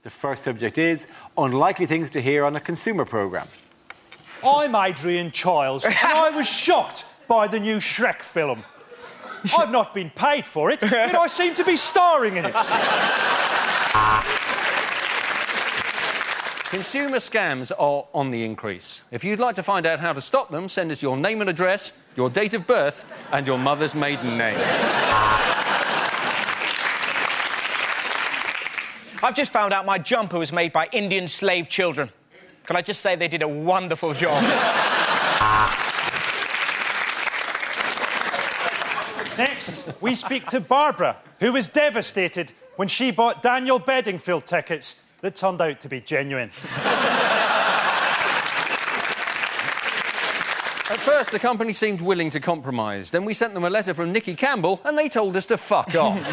The first subject is unlikely things to hear on a consumer programme. I'm Adrian Chiles, and I was shocked by the new Shrek film. I've not been paid for it, yet I seem to be starring in it. Consumer scams are on the increase. If you'd like to find out how to stop them, send us your name and address, your date of birth, and your mother's maiden name. I've just found out my jumper was made by Indian slave children. Can I just say they did a wonderful job? Next, we speak to Barbara, who was devastated when she bought Daniel Bedingfield tickets that turned out to be genuine. At first, the company seemed willing to compromise. Then we sent them a letter from Nicky Campbell, and they told us to fuck off.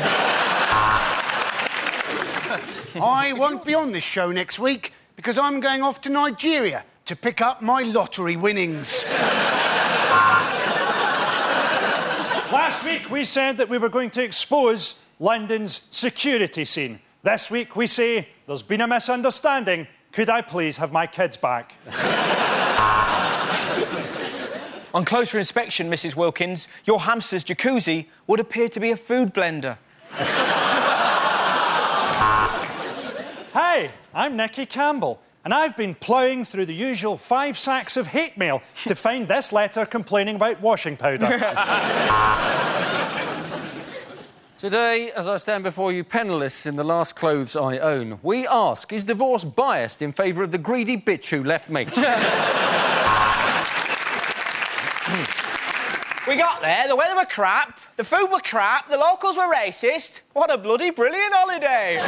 I won't be on this show next week because I'm going off to Nigeria to pick up my lottery winnings. Last week, we said that we were going to expose London's security scene. This week, we say, there's been a misunderstanding. Could I please have my kids back? On closer inspection, Mrs. Wilkins, your hamster's jacuzzi would appear to be a food blender. Hi, I'm Nicky Campbell, and I've been ploughing through the usual 5 sacks of hate mail to find this letter complaining about washing powder. Today, as I stand before you penniless in the last clothes I own, we ask, is divorce biased in favour of the greedy bitch who left me? We got there, the weather were crap, the food were crap, the locals were racist. What a bloody brilliant holiday!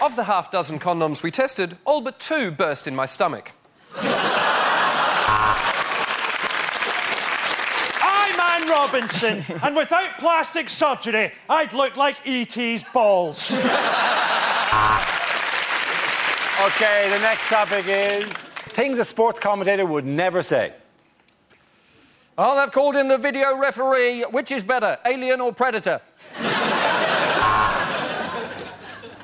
Of the half-dozen condoms we tested, all but 2 burst in my stomach. I'm Anne Robinson, and without plastic surgery, I'd look like E.T.'s balls. OK, the next topic is things a sports commentator would never say. Oh, they've called in the video referee. Which is better, Alien or Predator?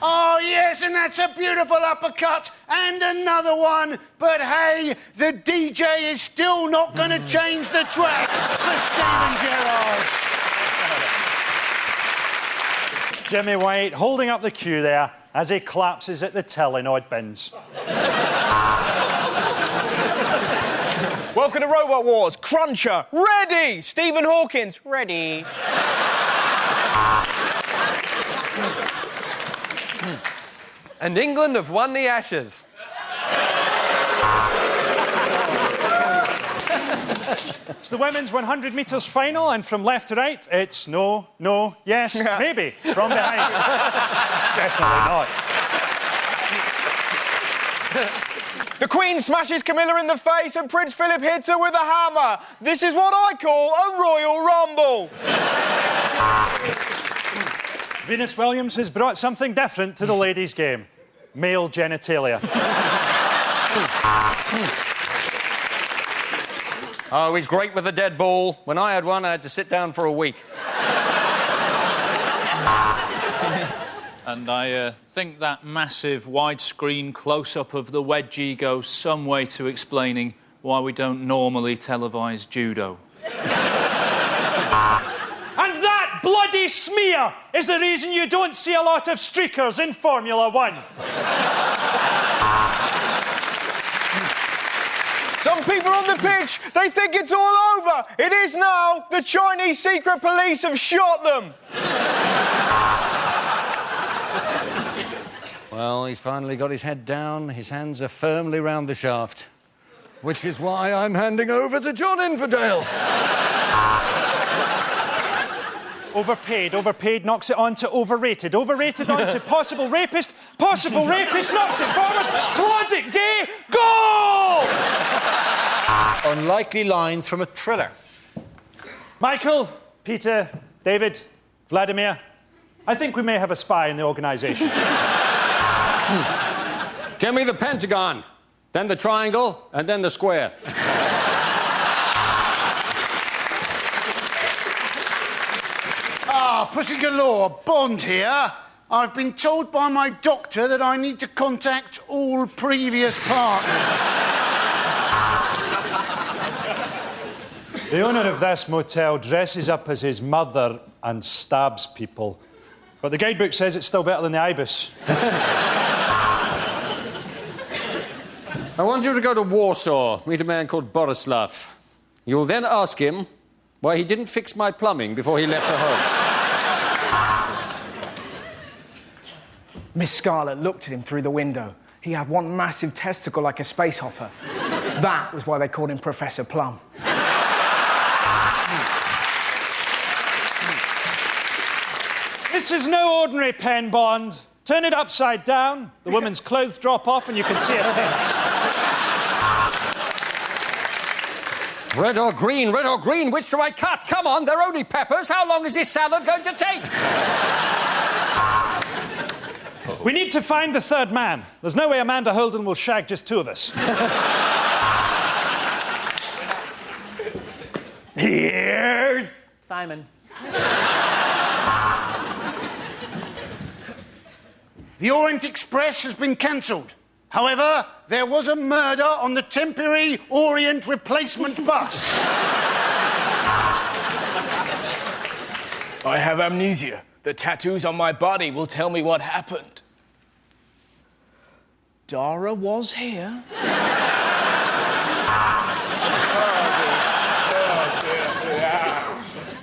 Oh, yes, and that's a beautiful uppercut and another one. But, hey, the DJ is still not going to change the track for Steven Gerrard. Jimmy White holding up the cue there as he collapses at the till in odd bins. Welcome to Robot Wars. Cruncher, ready! Stephen Hawkins, ready. And England have won the Ashes. It's the women's 100 metres final, and from left to right, it's no, no, yes, maybe, from behind. Definitely not. The Queen smashes Camilla in the face and Prince Philip hits her with a hammer. This is what I call a Royal Rumble. Venus Williams has brought something different to the ladies' game. Male genitalia. Oh, he's great with a dead ball. When I had one, I had to sit down for a week. And I think that massive widescreen close-up of the wedgie goes some way to explaining why we don't normally televise judo. And that bloody smear is the reason you don't see a lot of streakers in Formula 1. Some people on the pitch, they think it's all over. It is now. The Chinese secret police have shot them. Well, he's finally got his head down. His hands are firmly round the shaft. Which is why I'm handing over to John Infidel. Overpaid knocks it on to overrated on to possible rapist knocks it forward, closet gay, goal! Unlikely lines from a thriller. Michael, Peter, David, Vladimir, I think we may have a spy in the organisation. Give me the pentagon, then the triangle, and then the square. Ah, Pussy Galore, Bond here. I've been told by my doctor that I need to contact all previous partners. The owner of this motel dresses up as his mother and stabs people. But the guidebook says it's still better than the Ibis. I want you to go to Warsaw, meet a man called Borislav. You'll then ask him why he didn't fix my plumbing before he left for home. Miss Scarlett looked at him through the window. He had one massive testicle like a space hopper. That was why they called him Professor Plum. This is no ordinary pen bond. Turn it upside down, the woman's clothes drop off and you can see her tits. Red or green, which do I cut? Come on, they're only peppers. How long is this salad going to take? We need to find the third man. There's no way Amanda Holden will shag just two of us. Here's Simon. The Orient Express has been cancelled. However, there was a murder on the temporary Orient replacement bus. I have amnesia. The tattoos on my body will tell me what happened. Dara was here.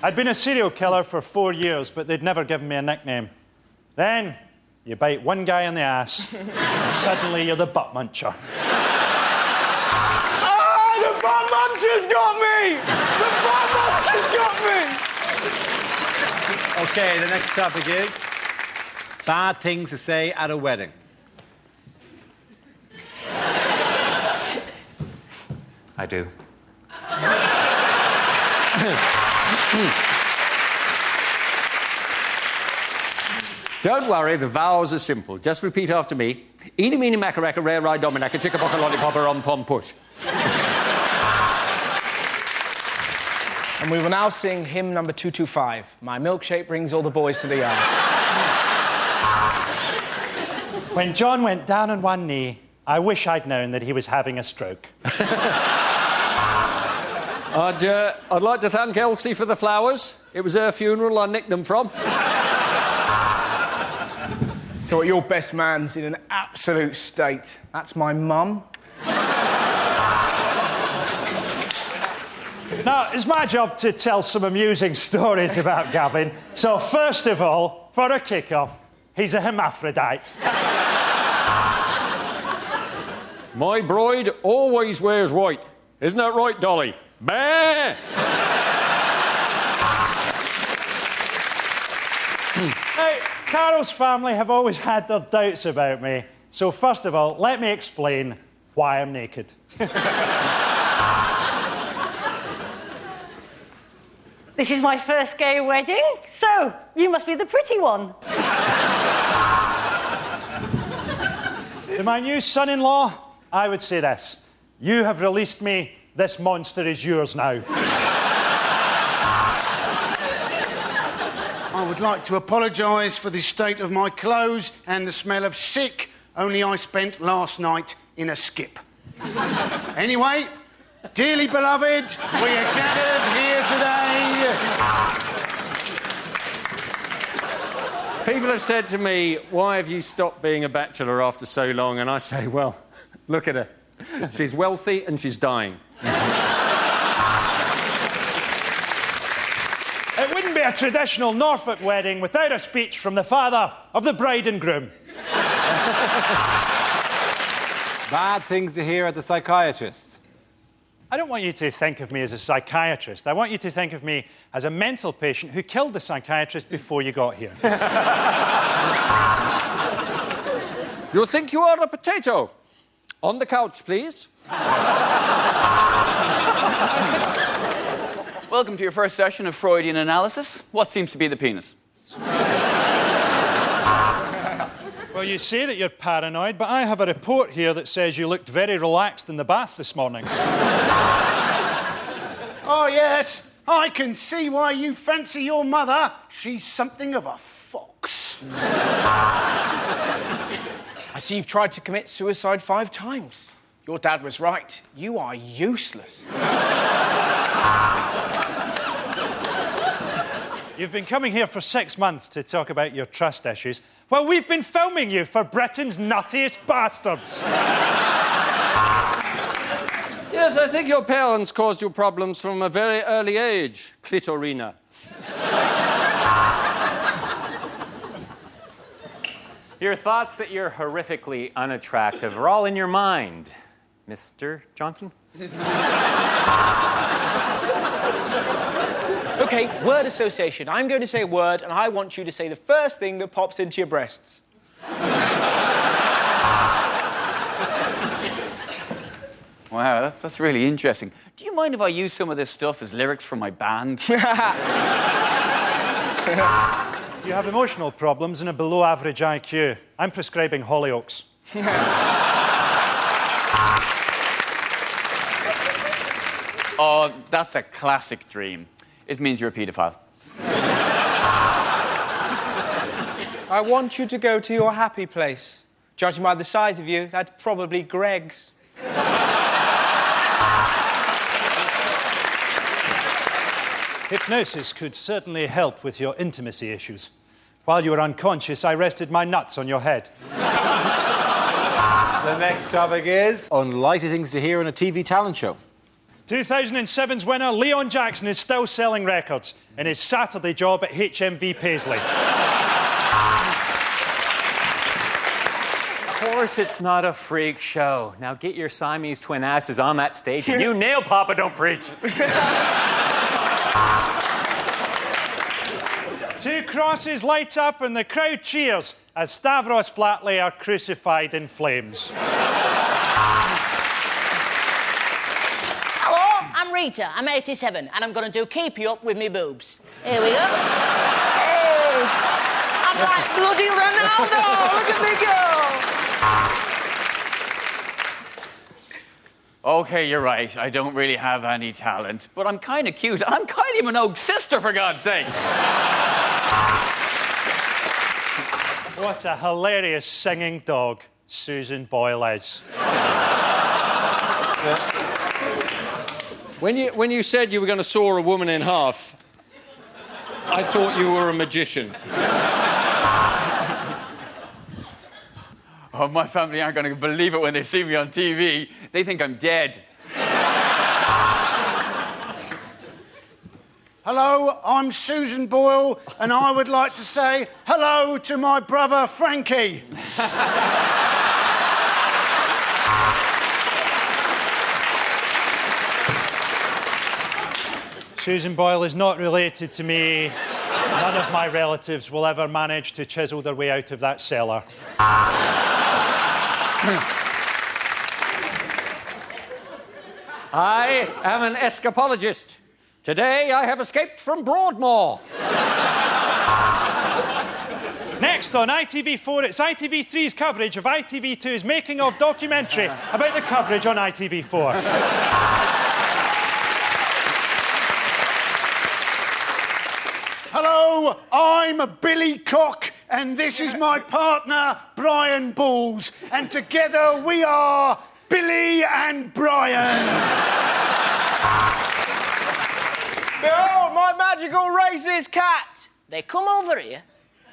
I'd been a serial killer for 4 years, but they'd never given me a nickname. Then, you bite one guy in the ass, and suddenly you're the butt muncher. Ah, the butt muncher's got me! The butt muncher's got me! Okay, the next topic is bad things to say at a wedding. I do. Don't worry, the vows are simple. Just repeat after me. Eeny, meeny, macaracka, rare, ride, dominaka, chicka-bocka, lollipopper, pom, push. And we will now sing hymn number 225. My milkshake brings all the boys to the yard. When John went down on one knee, I wish I'd known that he was having a stroke. I'd like to thank Elsie for the flowers. It was her funeral I nicked them from. So your best man's in an absolute state. That's my mum. Now, it's my job to tell some amusing stories about Gavin. So, first of all, for a kick-off, he's a hermaphrodite. My bride always wears white. Isn't that right, Dolly? Bah! Now, Carol's family have always had their doubts about me. So, first of all, let me explain why I'm naked. This is my first gay wedding, so you must be the pretty one. To my new son-in-law, I would say this. You have released me. This monster is yours now. I would like to apologise for the state of my clothes and the smell of sick only I spent last night in a skip. Anyway, dearly beloved, we are gathered here today. People have said to me, why have you stopped being a bachelor after so long? And I say, well, look at her. She's wealthy and she's dying. It wouldn't be a traditional Norfolk wedding without a speech from the father of the bride and groom. Bad things to hear at the psychiatrist. I don't want you to think of me as a psychiatrist. I want you to think of me as a mental patient who killed the psychiatrist before you got here. You think you are a potato? On the couch, please. Welcome to your first session of Freudian analysis. What seems to be the penis? Well, you say that you're paranoid, but I have a report here that says you looked very relaxed in the bath this morning. Oh, yes, I can see why you fancy your mother. She's something of a fox. see you've tried to commit suicide 5 times. Your dad was right. You are useless. You've been coming here for 6 months to talk about your trust issues. Well, we've been filming you for Britain's nuttiest bastards. Yes, I think your parents caused you problems from a very early age, Clitorina. Your thoughts that you're horrifically unattractive are all in your mind, Mr. Johnson. OK, word association. I'm going to say a word, and I want you to say the first thing that pops into your breasts. Wow, that's really interesting. Do you mind if I use some of this stuff as lyrics for my band? You have emotional problems and a below-average IQ. I'm prescribing Hollyoaks. Oh, that's a classic dream. It means you're a paedophile. I want you to go to your happy place. Judging by the size of you, that's probably Greg's. Hypnosis could certainly help with your intimacy issues. While you were unconscious, I rested my nuts on your head. The next topic is unlikely things to hear on a TV talent show. 2007's winner, Leon Jackson, is still selling records in his Saturday job at HMV Paisley. Of course it's not a freak show. Now get your Siamese twin asses on that stage and you nail Papa, don't preach. 2 crosses light up and the crowd cheers as Stavros Flatley are crucified in flames. Hello, I'm Rita. I'm 87, and I'm going to do Keep You Up with me boobs. Here we go. Hey! I'm like bloody Ronaldo! Look at me go! Okay, you're right. I don't really have any talent, but I'm kind of cute, and I'm Kylie Minogue's sister, for God's sake. What a hilarious singing dog Susan Boyle is. When you said you were going to saw a woman in half, I thought you were a magician. Oh, my family aren't going to believe it when they see me on TV. They think I'm dead. Hello, I'm Susan Boyle, and I would like to say hello to my brother Frankie. Susan Boyle is not related to me. None of my relatives will ever manage to chisel their way out of that cellar. I am an escapologist. Today, I have escaped from Broadmoor. Next on ITV4, it's ITV3's coverage of ITV2's making-of documentary about the coverage on ITV4. Hello, I'm Billy Cock, and this is my partner, Brian Balls. And together we are Billy and Brian. Behold, my magical racist cat. They come over here,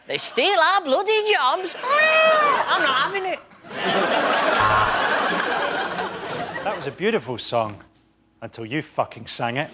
they steal our bloody jobs. I'm not having it. That was a beautiful song, until you fucking sang it.